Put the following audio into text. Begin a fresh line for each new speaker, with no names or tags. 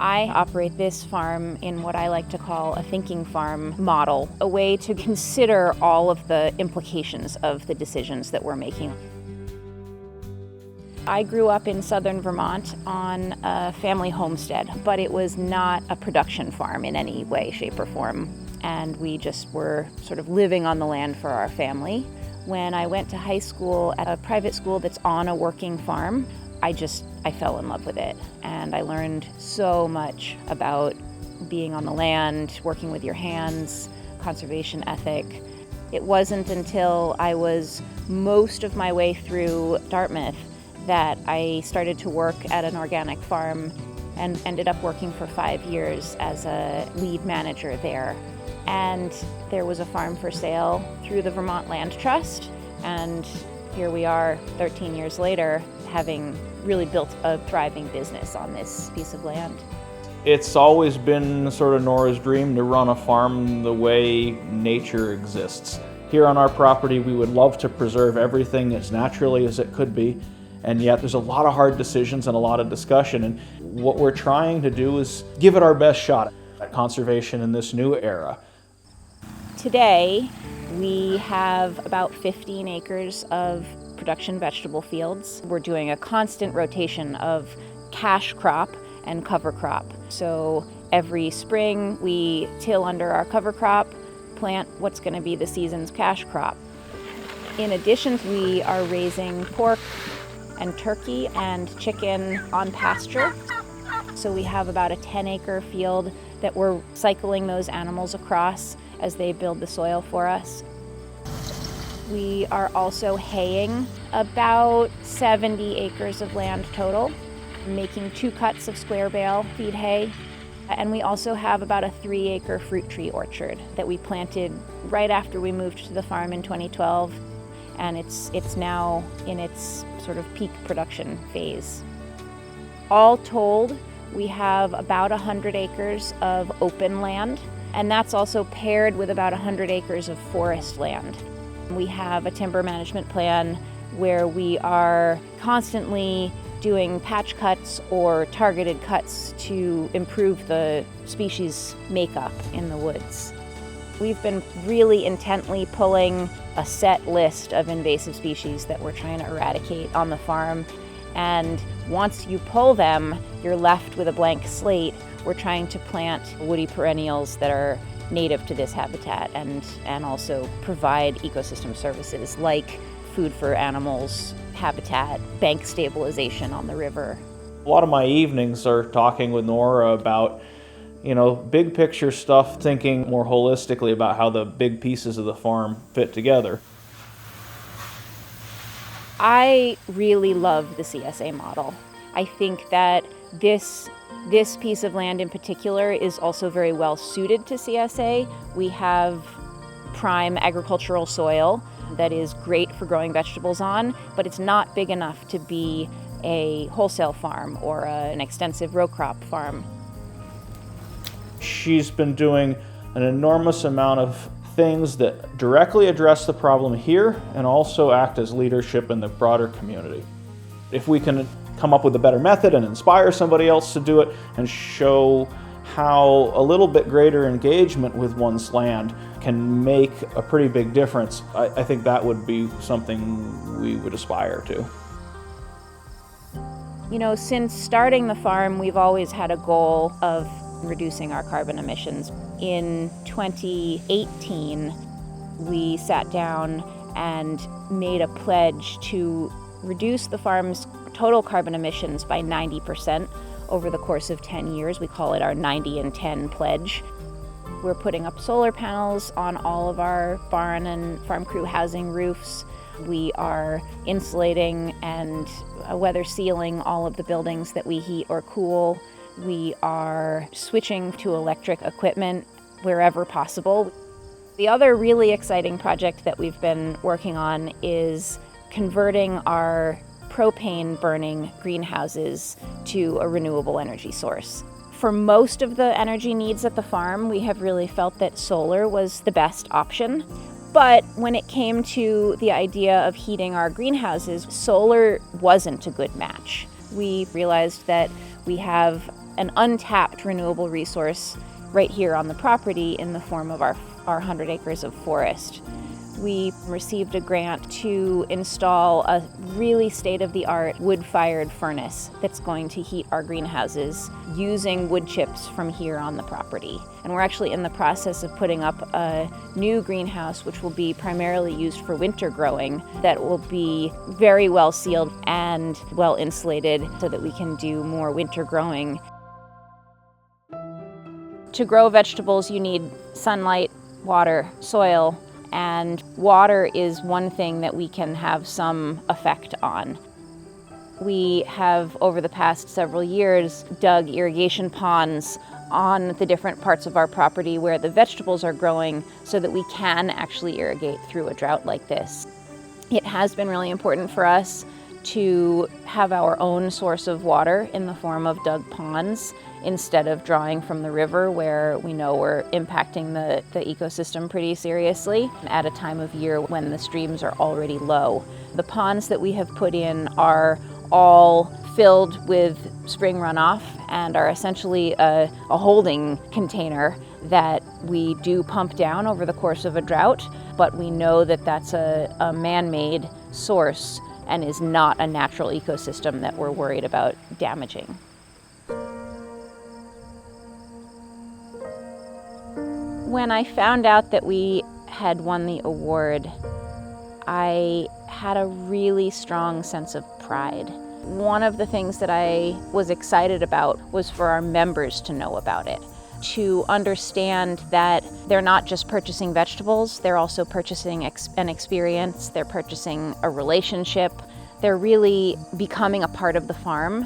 I operate this farm in what I like to call a thinking farm model, a way to consider all of the implications of the decisions that we're making. I grew up in southern Vermont on a family homestead, but it was not a production farm in any way, shape, or form. And we just were sort of living on the land for our family. When I went to high school at a private school that's on a working farm, I fell in love with it. And I learned so much about being on the land, working with your hands, conservation ethic. It wasn't until I was most of my way through Dartmouth that I started to work at an organic farm and ended up working for 5 years as a lead manager there. And there was a farm for sale through the Vermont Land Trust, and here we are 13 years later, having really built a thriving business on this piece of land.
It's always been sort of Norah's dream to run a farm the way nature exists. Here on our property, we would love to preserve everything as naturally as it could be, and yet there's a lot of hard decisions and a lot of discussion, and what we're trying to do is give it our best shot at conservation in this new era.
Today, we have about 15 acres of production vegetable fields. We're doing a constant rotation of cash crop and cover crop. So every spring, we till under our cover crop, plant what's going to be the season's cash crop. In addition, we are raising pork and turkey and chicken on pasture. So we have about a 10-acre field that we're cycling those animals across as they build the soil for us. We are also haying about 70 acres of land total, making 2 cuts of square bale feed hay. And we also have about a 3-acre fruit tree orchard that we planted right after we moved to the farm in 2012. And it's now in its sort of peak production phase. All told, we have about 100 acres of open land, and that's also paired with about 100 acres of forest land. We have a timber management plan where we are constantly doing patch cuts or targeted cuts to improve the species makeup in the woods. We've been really intently pulling a set list of invasive species that we're trying to eradicate on the farm. And once you pull them, you're left with a blank slate. We're trying to plant woody perennials that are native to this habitat and also provide ecosystem services like food for animals, habitat, bank stabilization on the river.
A lot of my evenings are talking with Norah about big picture stuff, thinking more holistically about how the big pieces of the farm fit together.
I really love the CSA model. I think that this piece of land in particular is also very well suited to CSA. We have prime agricultural soil that is great for growing vegetables on, but it's not big enough to be a wholesale farm or an extensive row crop farm.
She's been doing an enormous amount of things that directly address the problem here and also act as leadership in the broader community. If we can come up with a better method and inspire somebody else to do it and show how a little bit greater engagement with one's land can make a pretty big difference, I think that would be something we would aspire to.
Since starting the farm, we've always had a goal of reducing our carbon emissions. In 2018, we sat down and made a pledge to reduce the farm's total carbon emissions by 90% over the course of 10 years. We call it our 90 and 10 pledge. We're putting up solar panels on all of our barn and farm crew housing roofs. We are insulating and weather sealing all of the buildings that we heat or cool. We are switching to electric equipment wherever possible. The other really exciting project that we've been working on is converting our propane burning greenhouses to a renewable energy source. For most of the energy needs at the farm, we have really felt that solar was the best option. But when it came to the idea of heating our greenhouses, solar wasn't a good match. we realized that we have an untapped renewable resource right here on the property in the form of our 100 acres of forest. We received a grant to install a really state-of-the-art wood-fired furnace that's going to heat our greenhouses using wood chips from here on the property. And we're actually in the process of putting up a new greenhouse which will be primarily used for winter growing, that will be very well sealed and well insulated so that we can do more winter growing. To grow vegetables, you need sunlight, water, soil, and water is one thing that we can have some effect on. We have, over the past several years, dug irrigation ponds on the different parts of our property where the vegetables are growing so that we can actually irrigate through a drought like this. It has been really important for us to have our own source of water in the form of dug ponds instead of drawing from the river, where we know we're impacting the ecosystem pretty seriously at a time of year when the streams are already low. The ponds that we have put in are all filled with spring runoff and are essentially a holding container that we do pump down over the course of a drought, but we know that that's a man-made source and is not a natural ecosystem that we're worried about damaging. When I found out that we had won the award, I had a really strong sense of pride. One of the things that I was excited about was for our members to know about it, to understand that they're not just purchasing vegetables, they're also purchasing an experience, they're purchasing a relationship, they're really becoming a part of the farm.